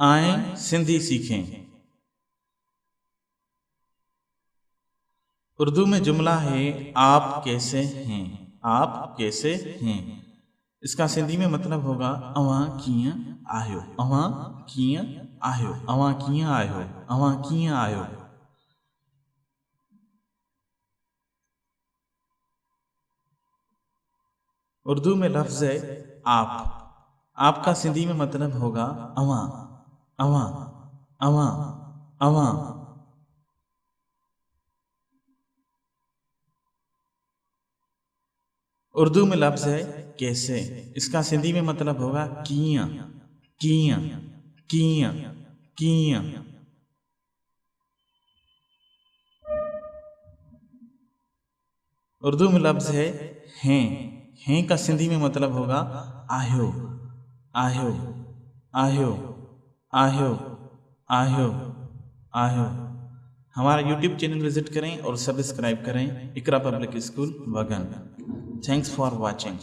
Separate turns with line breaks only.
आए सिंधी सीखें। उर्दू में जुमला है आप कैसे हैं। आप कैसे हैं, इसका सिंधी में मतलब होगा अवां कीअं आहियो। अवां कीअं आहियो, अवां कीअं आहियो, अवां कीअं आहियो। उर्दू में लफ्ज है आप। आपका सिंधी में मतलब होगा अवां अवां अवां अवां। उर्दू में लफ्ज है कैसे, इसका सिंधी में मतलब होगा कीअं कीअं कीअं कीअं। उर्दू में लफ्ज है हैं। हैं का सिंधी में मतलब होगा आहियो आहियो आहियो आहियो आहियो आहियो। हमारा यूट्यूब चैनल विजिट करें और सब्सक्राइब करें, इकरा पब्लिक स्कूल वगन। Thanks for watching.